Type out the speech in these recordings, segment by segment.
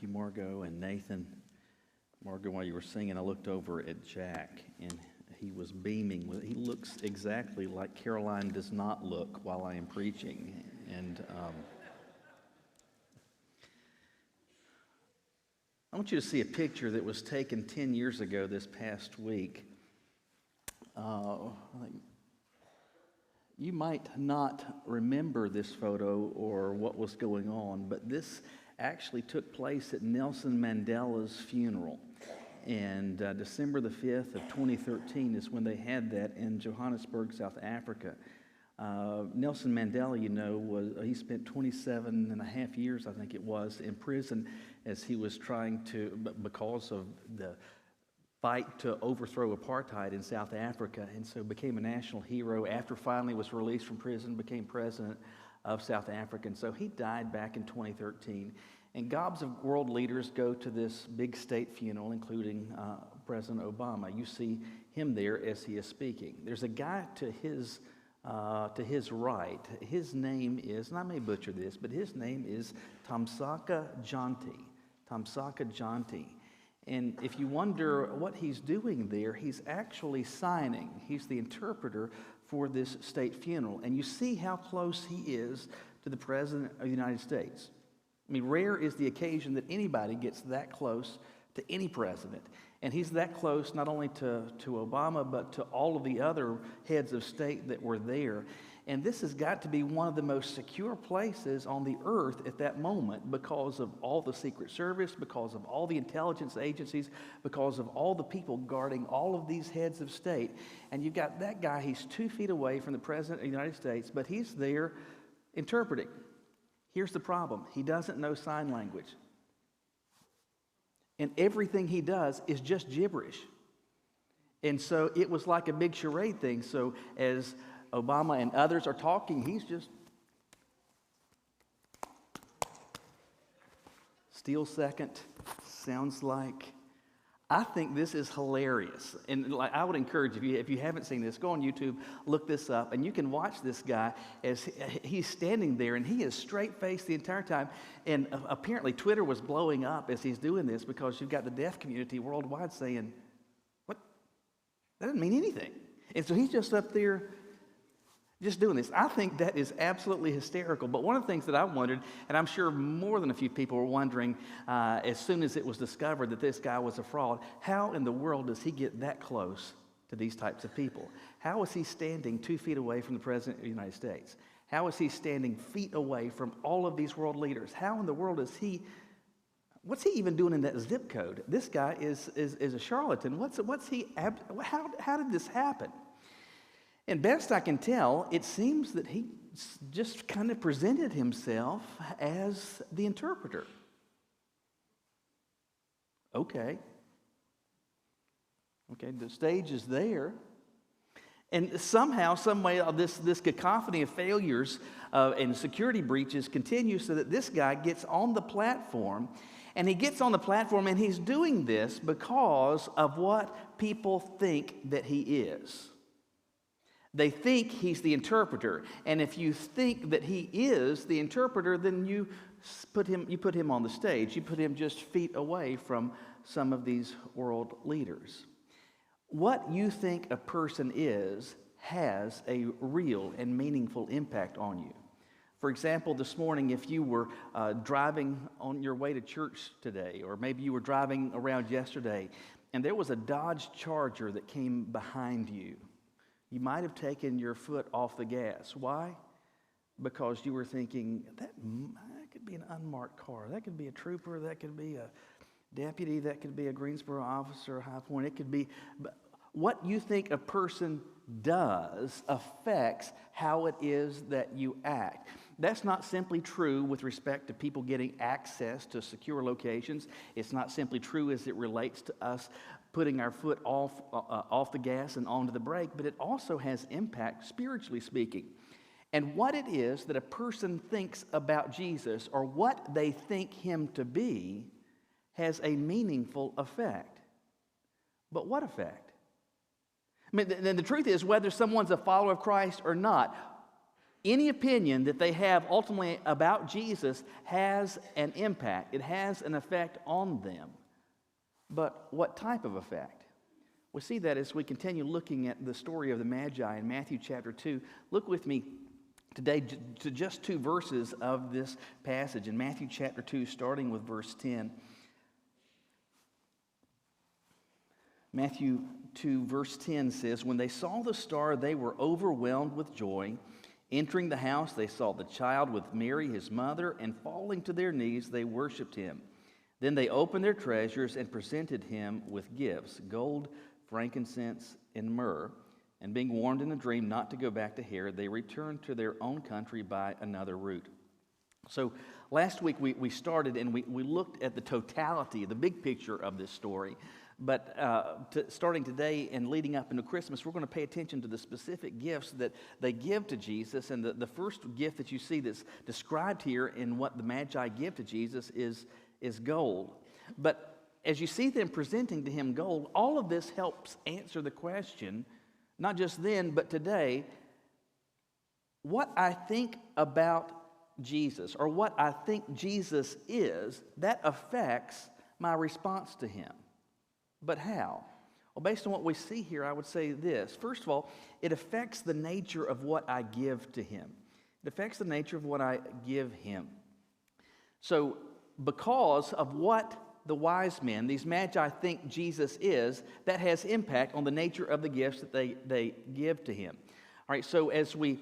you, Margot and Nathan. Margot, while you were singing, I looked over at Jack, and he was beaming. He looks exactly like Caroline does not look while I am preaching. And I want you to see a picture that was taken 10 years ago this past week. You might not remember this photo or what was going on, but this actually took place at Nelson Mandela's funeral. And December the 5th of 2013 is when they had that in Johannesburg, South Africa. Nelson Mandela, he spent 27 and a half years, I think it was, in prison as he was trying to, because of the fight to overthrow apartheid in South Africa, and so became a national hero. After finally was released from prison, became president of South Africa. And so he died back in 2013. And gobs of world leaders go to this big state funeral, including President Obama. You see him there as he is speaking. There's a guy to his right. His name is, and I may butcher this, but his name is Thamsaka Janti. Thamsaka Janti. And if you wonder what he's doing there, he's actually signing. He's the interpreter for this state funeral. And you see how close he is to the President of the United States. I mean, rare is the occasion that anybody gets that close to any president. And he's that close not only to Obama, but to all of the other heads of state that were there. And this has got to be one of the most secure places on the earth at that moment because of all the Secret Service, because of all the intelligence agencies, because of all the people guarding all of these heads of state. And you've got that guy, he's 2 feet away from the President of the United States, but he's there interpreting. Here's the problem. He doesn't know sign language. And everything he does is just gibberish. And so it was like a big charade thing. So as Obama and others are talking, he's just steal second, sounds like. I think this is hilarious. And I would encourage you, if you haven't seen this, go on YouTube, look this up, and you can watch this guy as he's standing there, and he is straight-faced the entire time. And apparently Twitter was blowing up as he's doing this because you've got the deaf community worldwide saying, what? That doesn't mean anything. And so he's just up there just doing this. I think that is absolutely hysterical. But one of the things that I wondered, and I'm sure more than a few people were wondering as soon as it was discovered that this guy was a fraud, how in the world does he get that close to these types of people? How is he standing 2 feet away from the President of the United States? How is he standing feet away from all of these world leaders? How in the world is he, what's he even doing in that zip code? This guy is a charlatan. How did this happen? And best I can tell, it seems that he just kind of presented himself as the interpreter. Okay, the stage is there. And somehow, some way, this cacophony of failures and security breaches continues so that this guy gets on the platform. And he gets on the platform and he's doing this because of what people think that he is. They think he's the interpreter, and if you think that he is the interpreter, then you put him on the stage. You put him just feet away from some of these world leaders. What you think a person is has a real and meaningful impact on you. For example, this morning, if you were driving on your way to church today, or maybe you were driving around yesterday, and there was a Dodge Charger that came behind you, you might have taken your foot off the gas. Why? Because you were thinking, that could be an unmarked car. That could be a trooper. That could be a deputy. That could be a Greensboro officer, High Point. It could be. What you think a person does affects how it is that you act. That's not simply true with respect to people getting access to secure locations. It's not simply true as it relates to us putting our foot off the gas and onto the brake, but it also has impact spiritually speaking. And what it is that a person thinks about Jesus, or what they think him to be, has a meaningful effect. But what effect? I mean, the truth is, whether someone's a follower of Christ or not, Any opinion that they have ultimately about Jesus has an impact. It has an effect on them. But what type of effect? We see that as we continue looking at the story of the Magi in Matthew chapter 2. Look with me today to just 2 verses of this passage in Matthew chapter 2, starting with verse 10. Matthew 2, verse 10 says, "When they saw the star, they were overwhelmed with joy. Entering the house, they saw the child with Mary, his mother, and falling to their knees, they worshipped him. Then they opened their treasures and presented him with gifts, gold, frankincense, and myrrh. And being warned in a dream not to go back to Herod, they returned to their own country by another route." So last week we started and we looked at the totality, the big picture of this story. But starting today and leading up into Christmas, we're going to pay attention to the specific gifts that they give to Jesus. And the first gift that you see that's described here in what the Magi give to Jesus is gold. But as you see them presenting to him gold, all of this helps answer the question, not just then, but today, what I think about Jesus, or what I think Jesus is, that affects my response to him. But how? Well, based on what we see here, I would say this. First of all, it affects the nature of what I give to him. It affects the nature of what I give him. So, because of what the wise men, these magi, think Jesus is, that has impact on the nature of the gifts that they give to him. All right, so as we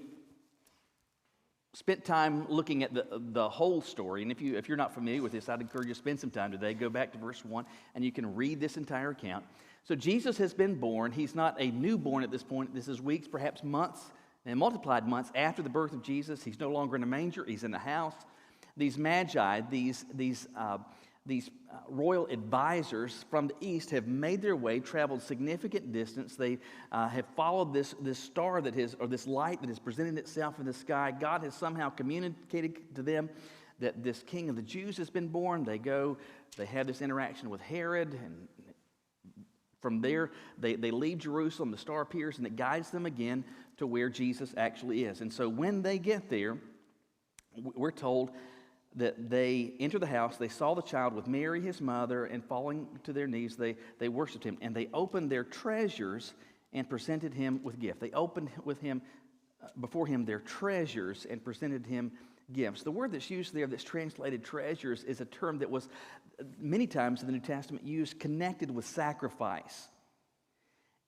spent time looking at the whole story, and if you're not familiar with this, I'd encourage you to spend some time today. Go back to verse 1, and you can read this entire account. So Jesus has been born. He's not a newborn at this point. This is weeks, perhaps months, and multiplied months after the birth of Jesus. He's no longer in a manger. He's in a house. These magi, these royal advisors from the east have made their way, traveled significant distance. They have followed this star this light that has presented itself in the sky. God has somehow communicated to them that this King of the Jews has been born. They go, they have this interaction with Herod, and from there they leave Jerusalem. The star appears, and it guides them again to where Jesus actually is. And so when they get there, we're told that they enter the house, they saw the child with Mary, his mother, and falling to their knees, they worshiped him. And they opened their treasures and presented him with gifts. They opened before him their treasures and presented him gifts. The word that's used there that's translated treasures is a term that was many times in the New Testament used connected with sacrifice.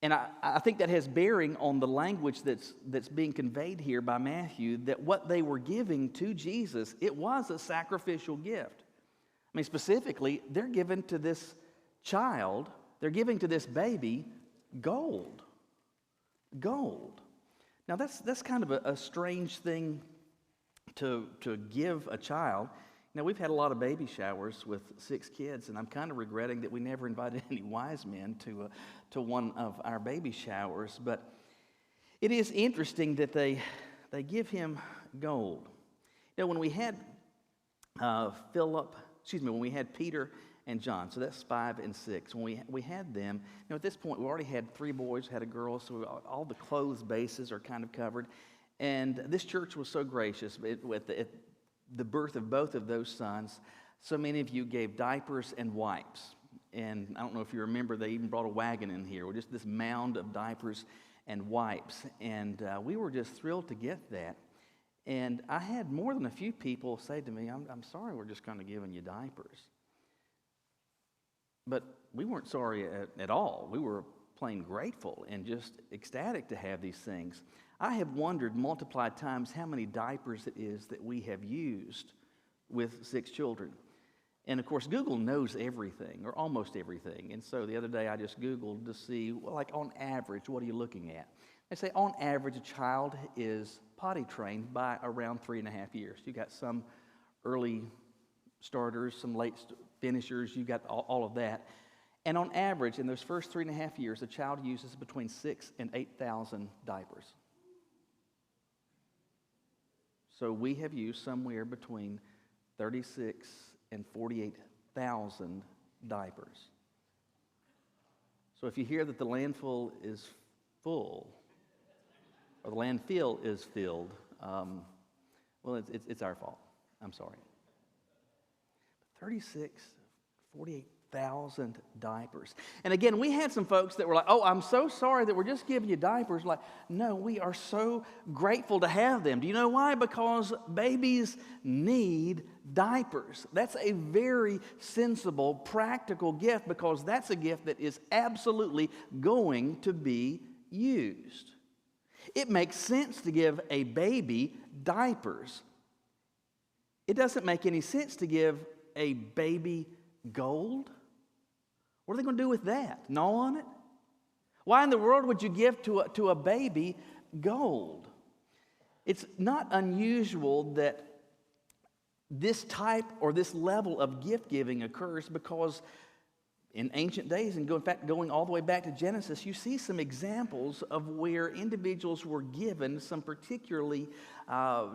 And I think that has bearing on the language that's being conveyed here by Matthew, that what they were giving to Jesus, it was a sacrificial gift. I mean, specifically, they're giving to this child, they're giving to this baby gold. Gold. Now, that's kind of a strange thing to give a child. Now, we've had a lot of baby showers with 6 kids, and I'm kind of regretting that we never invited any wise men to one of our baby showers. But it is interesting that they give him gold. You know, when we had when we had Peter and John, so that's 5 and 6. When we had them, you know, at this point we already had 3 boys, had a girl, so all the clothes bases are kind of covered. And this church was so gracious at the birth of both of those sons. So many of you gave diapers and wipes. And I don't know if you remember, they even brought a wagon in here with just this mound of diapers and wipes. And we were just thrilled to get that. And I had more than a few people say to me, I'm sorry we're just kind of giving you diapers. But we weren't sorry at all. We were plain grateful and just ecstatic to have these things. I have wondered multiplied times how many diapers it is that we have used with 6 children. And of course, Google knows everything, or almost everything. And so the other day I just Googled to see, well, like on average, what are you looking at? They say on average a child is potty trained by around 3.5 years. You got some early starters, some late finishers, you got all of that. And on average, in those first 3.5 years, a child uses between 6,000 and 8,000 diapers. So we have used somewhere between 36 and 48,000 diapers. So if you hear that the landfill is full, or the landfill is filled, Well, it's our fault. I'm sorry. 48,000 diapers. And again, we had some folks that were like, oh, I'm so sorry that we're just giving you diapers. Like, no, we are so grateful to have them. Do you know why? Because babies need diapers. That's a very sensible, practical gift, because that's a gift that is absolutely going to be used. It makes sense to give a baby diapers. It doesn't make any sense to give a baby gold. What are they going to do with that? Gnaw on it? Why in the world would you give to a baby gold? It's not unusual that this type or this level of gift giving occurs, because in ancient days, and in fact going all the way back to Genesis, you see some examples of where individuals were given some particularly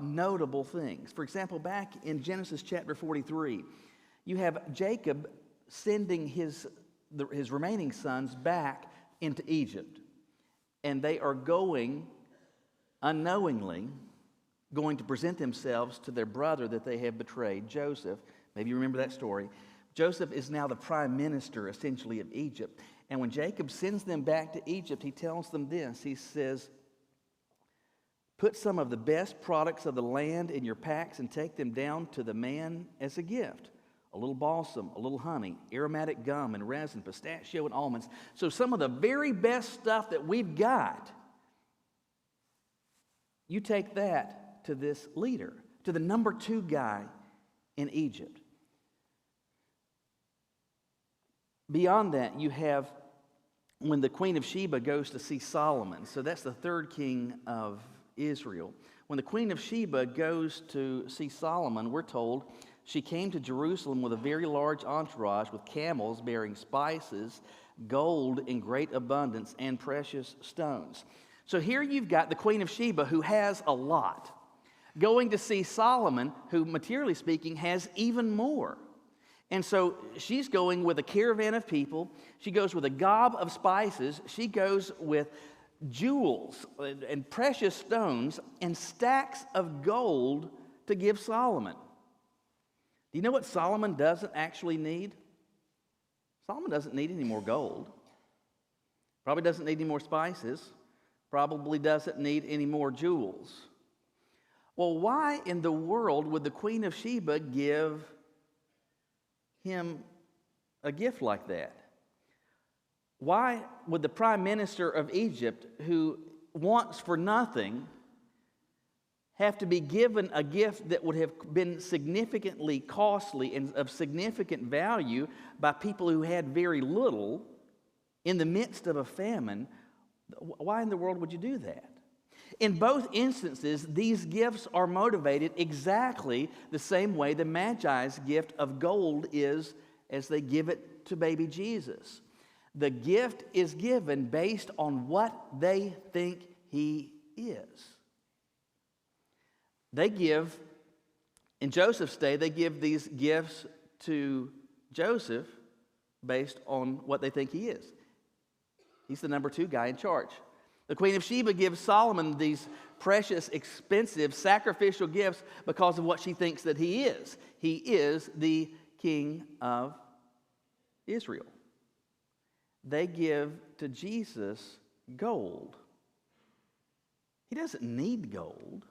notable things. For example, back in Genesis chapter 43, you have Jacob sending his remaining sons back into Egypt. And they are unknowingly going to present themselves to their brother that they have betrayed, Joseph. Maybe you remember that story. Joseph is now the prime minister, essentially, of Egypt. And when Jacob sends them back to Egypt, he tells them this. He says, put some of the best products of the land in your packs and take them down to the man as a gift. A little balsam, a little honey, aromatic gum and resin, pistachio and almonds. So some of the very best stuff that we've got, you take that to this leader, to the number 2 guy in Egypt. Beyond that, you have when the Queen of Sheba goes to see Solomon. So that's the 3rd king of Israel. When the Queen of Sheba goes to see Solomon, we're told she came to Jerusalem with a very large entourage, with camels bearing spices, gold in great abundance, and precious stones. So here you've got the Queen of Sheba, who has a lot, going to see Solomon, who, materially speaking, has even more. And so she's going with a caravan of people. She goes with a gob of spices. She goes with jewels and precious stones and stacks of gold to give Solomon. Do you know what Solomon doesn't actually need? Solomon doesn't need any more gold. Probably doesn't need any more spices. Probably doesn't need any more jewels. Well, why in the world would the Queen of Sheba give him a gift like that? Why would the prime minister of Egypt, who wants for nothing, have to be given a gift that would have been significantly costly and of significant value by people who had very little in the midst of a famine? Why in the world would you do that? In both instances, these gifts are motivated exactly the same way the Magi's gift of gold is as they give it to baby Jesus. The gift is given based on what they think he is. They give, in Joseph's day, they give these gifts to Joseph based on what they think he is. He's the number 2 guy in charge. The Queen of Sheba gives Solomon these precious, expensive, sacrificial gifts because of what she thinks that he is. He is the king of Israel. They give to Jesus gold. He doesn't need gold.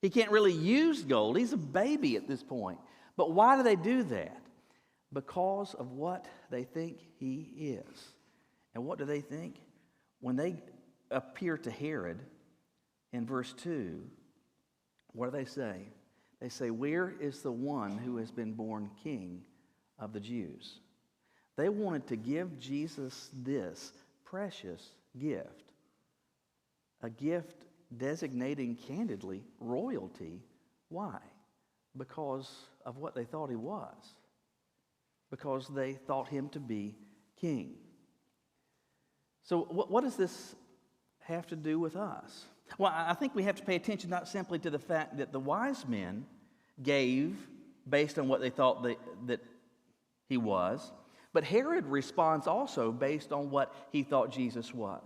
He can't really use gold. He's a baby at this point. But why do they do that? Because of what they think he is. And what do they think? When they appear to Herod in verse 2, what do they say? They say, "Where is the one who has been born king of the Jews?" They wanted to give Jesus this precious gift, a gift designating candidly royalty. Why? Because of what they thought he was. Because they thought him to be king. So what does this have to do with us? Well, I think we have to pay attention not simply to the fact that the wise men gave based on what they thought that he was, but Herod responds also based on what he thought Jesus was.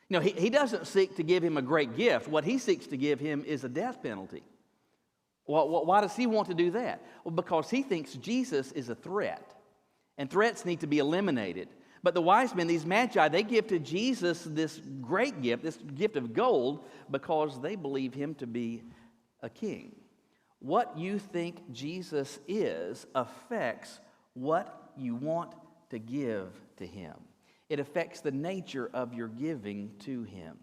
You know, he doesn't seek to give him a great gift. What he seeks to give him is a death penalty. Well, why does he want to do that? Well, because he thinks Jesus is a threat, and threats need to be eliminated. But the wise men, these magi, they give to Jesus this great gift, this gift of gold, because they believe him to be a king. What you think Jesus is affects what you want to give to him. It affects the nature of your giving to him.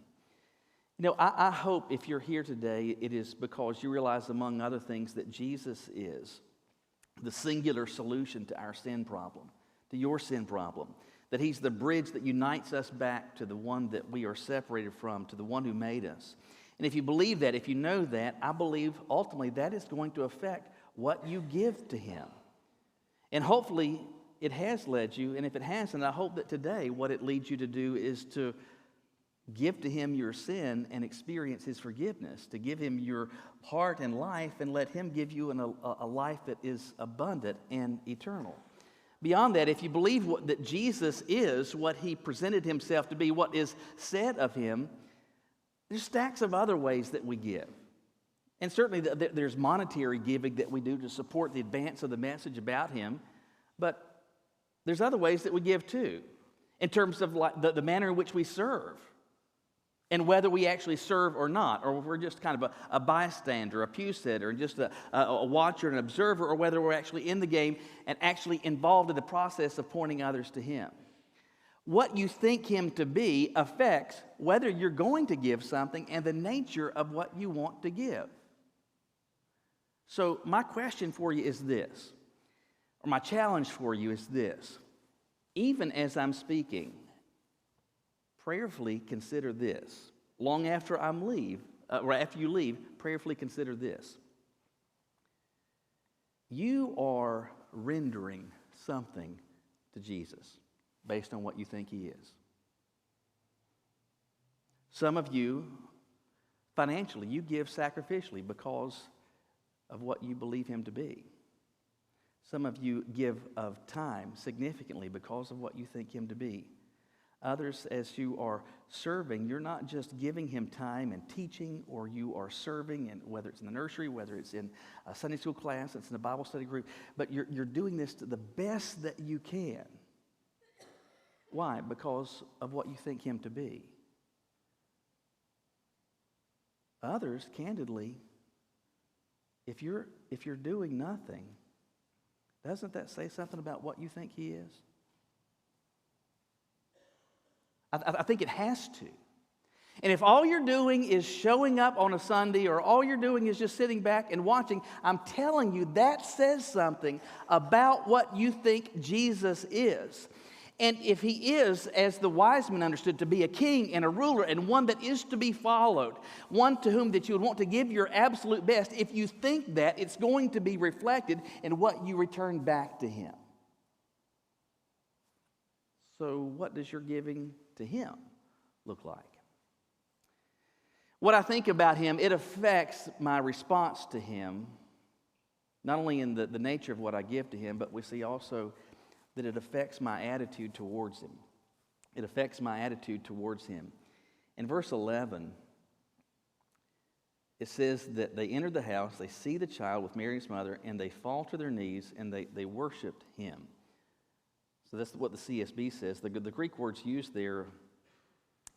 You know, I hope if you're here today, it is because you realize, among other things, that Jesus is the singular solution to our sin problem, to your sin problem. That he's the bridge that unites us back to the one that we are separated from, to the one who made us. And if you believe that, if you know that, I believe ultimately that is going to affect what you give to him. And hopefully it has led you, and if it hasn't, I hope that today what it leads you to do is to give to him your sin and experience his forgiveness, to give him your heart and life and let him give you a life that is abundant and eternal. Beyond that, if you believe that Jesus is what he presented himself to be, what is said of him, there's stacks of other ways that we give. And certainly there's monetary giving that we do to support the advance of the message about him, but there's other ways that we give too, in terms of like the manner in which we serve. And whether we actually serve or not, or if we're just kind of a bystander, a pew sitter, and just a watcher and observer, or whether we're actually in the game and actually involved in the process of pointing others to him. What you think him to be affects whether you're going to give something and the nature of what you want to give. So my question for you is this, or my challenge for you is this. Even as I'm speaking, prayerfully consider this. Long after after you leave, prayerfully consider this. You are rendering something to Jesus based on what you think he is. Some of you, financially, you give sacrificially because of what you believe him to be. Some of you give of time significantly because of what you think him to be. Others, as you are serving, you're not just giving him time and teaching, or you are serving, and whether it's in the nursery, whether it's in a Sunday school class, it's in a Bible study group, but you're doing this to the best that you can. Why? Because of what you think him to be. Others, candidly, if you're doing nothing, doesn't that say something about what you think he is? I think it has to. And if all you're doing is showing up on a Sunday, or all you're doing is just sitting back and watching, I'm telling you, that says something about what you think Jesus is. And if he is, as the wise men understood, to be a king and a ruler and one that is to be followed, one to whom that you would want to give your absolute best, if you think that, it's going to be reflected in what you return back to him. So what does your giving to him look like? What I think about him, it affects my response to him, not only in the nature of what I give to him, but we see also that it affects my attitude towards him. It affects my attitude towards him. In verse 11, it says that they entered the house, they see the child with Mary his mother, and they fall to their knees and they worshiped him. So that's what the CSB says. The Greek words used there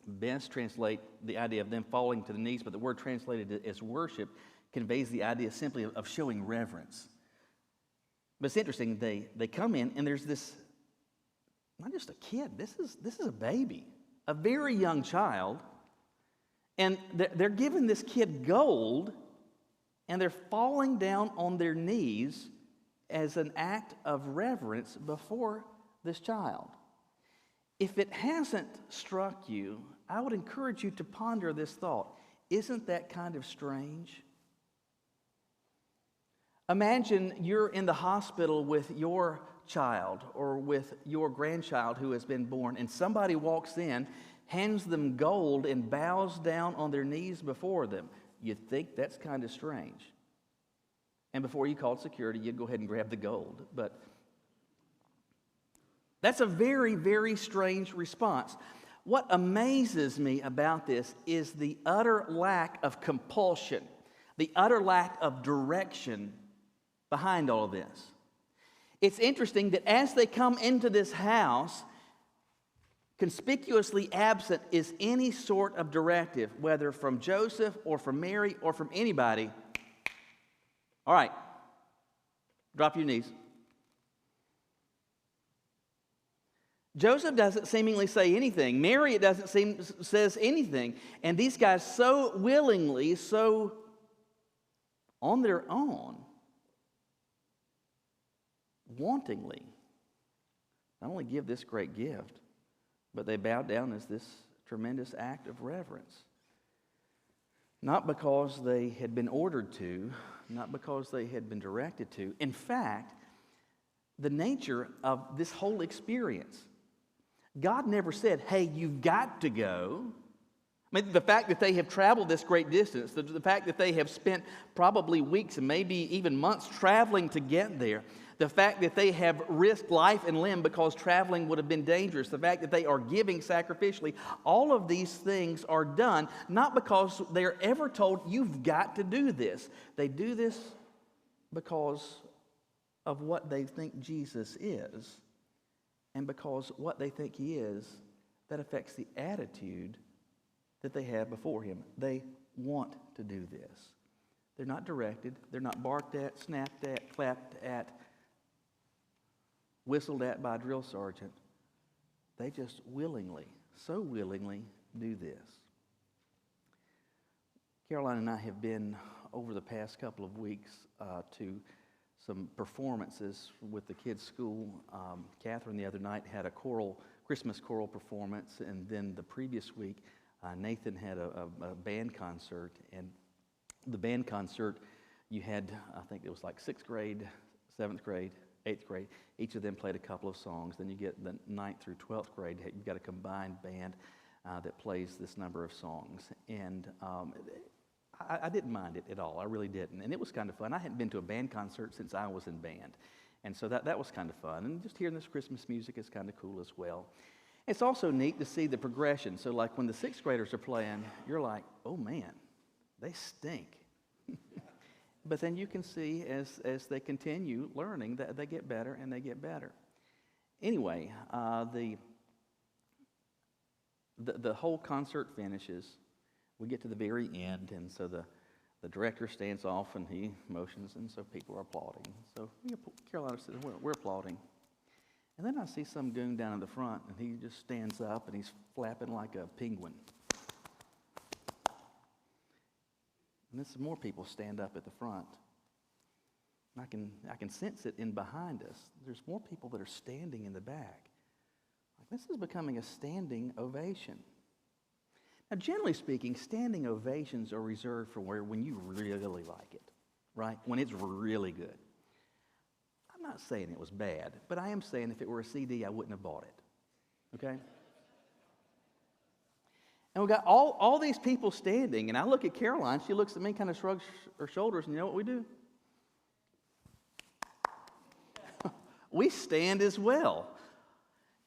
best translate the idea of them falling to the knees, but the word translated as worship conveys the idea simply of showing reverence. But it's interesting, they come in and there's this, not just a kid, this is a baby, a very young child, and they're giving this kid gold, and they're falling down on their knees as an act of reverence before this child. If it hasn't struck you, I would encourage you to ponder this thought. Isn't that kind of strange? Imagine you're in the hospital with your child or with your grandchild who has been born, and somebody walks in, hands them gold, and bows down on their knees before them. You'd think that's kind of strange. And before you called security, you'd go ahead and grab the gold. But that's a very, very strange response. What amazes me about this is the utter lack of compulsion, The utter lack of direction behind all of this. It's interesting that as they come into this house, conspicuously absent is any sort of directive, whether from Joseph or from Mary or from anybody. All right, drop your knees. Joseph doesn't seemingly say anything. Mary, it doesn't seem says anything. And these guys so willingly, so on their own, wantingly, not only give this great gift, but they bow down as this tremendous act of reverence. Not because they had been ordered to, not because they had been directed to. In fact, the nature of this whole experience, God never said, hey, you've got to go. I mean, the fact that they have traveled this great distance, the fact that they have spent probably weeks and maybe even months traveling to get there, the fact that they have risked life and limb because traveling would have been dangerous, the fact that they are giving sacrificially, all of these things are done not because they're ever told, you've got to do this. They do this because of what they think Jesus is, and because what they think he is, that affects the attitude that they have before him. They want to do this. They're not directed. They're not barked at, snapped at, clapped at, whistled at by a drill sergeant. They just willingly, so willingly do this. Caroline and I have been, over the past couple of weeks, to some performances with the kids' school. Catherine the other night had a Christmas choral performance, and then the previous week, Nathan had a band concert. And the band concert, you had, I think it was like 6th grade, 7th grade, 8th grade. Each of them played a couple of songs. Then you get the 9th through 12th grade. You've got a combined band that plays this number of songs. And I didn't mind it at all. I really didn't. And it was kind of fun. I hadn't been to a band concert since I was in band. And so that was kind of fun. And just hearing this Christmas music is kind of cool as well. It's also neat to see the progression. So like when the 6th graders are playing, you're like, oh man, they stink. But then you can see as they continue learning that they get better and they get better. Anyway, the whole concert finishes. We get to the very end, and so the director stands off and he motions, and so people are applauding. So Carolina says, we're applauding. And then I see some goon down in the front, and he just stands up and he's flapping like a penguin. And then some more people stand up at the front. And I can sense it in behind us. There's more people that are standing in the back. Like, this is becoming a standing ovation. Now, generally speaking, standing ovations are reserved for when you really like it, right? When it's really good. I'm not saying it was bad, but I am saying if it were a CD, I wouldn't have bought it, okay? And we got all these people standing, and I look at Caroline, she looks at me, kind of shrugs her shoulders, and you know what we do? We stand as well.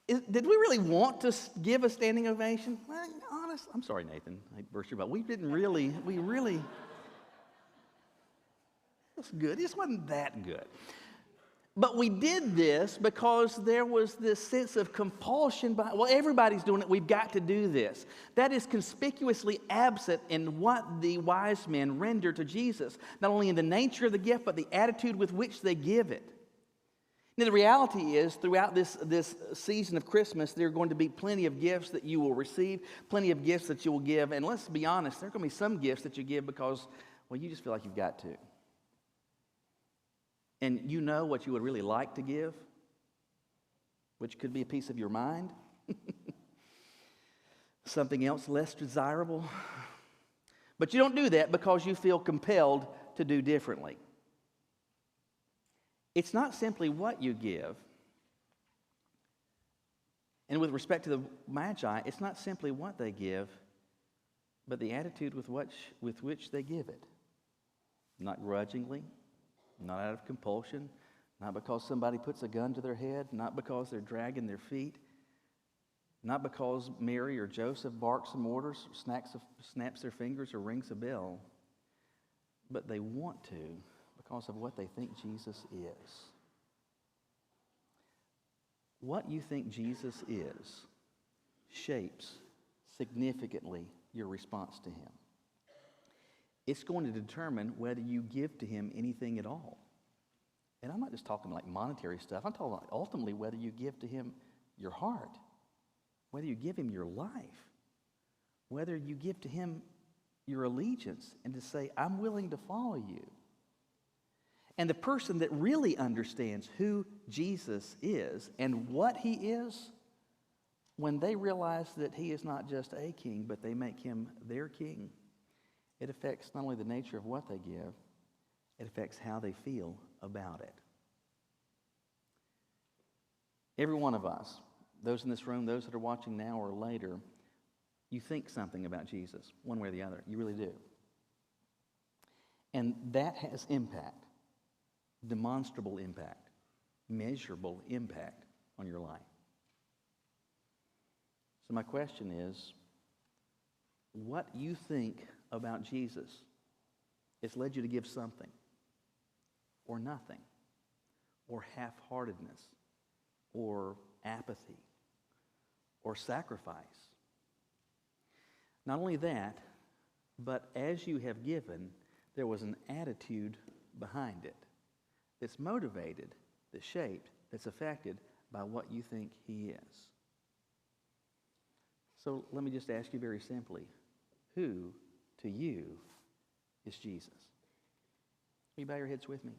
Did we really want to give a standing ovation? Well, honest, I'm sorry, Nathan, I burst your bubble. We really, it was good. It just wasn't that good. But we did this because there was this sense of compulsion. Well, everybody's doing it. We've got to do this. That is conspicuously absent in what the wise men render to Jesus. Not only in the nature of the gift, but the attitude with which they give it. Now, the reality is, throughout this season of Christmas, there are going to be plenty of gifts that you will receive, plenty of gifts that you will give. And let's be honest, there are going to be some gifts that you give because, well, you just feel like you've got to. And you know what you would really like to give, which could be a piece of your mind, something else less desirable. But you don't do that because you feel compelled to do differently. It's not simply what you give. And with respect to the Magi, it's not simply what they give, but the attitude with which they give it. Not grudgingly, not out of compulsion, not because somebody puts a gun to their head, not because they're dragging their feet, not because Mary or Joseph barks some orders, snaps their fingers, or rings a bell, but they want to because of what they think Jesus is. What you think Jesus is shapes significantly your response to him. It's going to determine whether you give to him anything at all. And I'm not just talking like monetary stuff. I'm talking like ultimately whether you give to him your heart, whether you give him your life, whether you give to him your allegiance and to say, I'm willing to follow you. And the person that really understands who Jesus is and what he is, when they realize that he is not just a king, but they make him their king, it affects not only the nature of what they give, it affects how they feel about it. Every one of us, those in this room, those that are watching now or later, you think something about Jesus, one way or the other. You really do. And that has impact, demonstrable impact, measurable impact on your life. So my question is, what you think about Jesus has led you to give something, or nothing, or half-heartedness, or apathy, or sacrifice. Not only that, but as you have given, there was an attitude behind it that's motivated, that's shaped, that's affected by what you think he is. So let me just ask you very simply, who to you is Jesus? Will you bow your heads with me?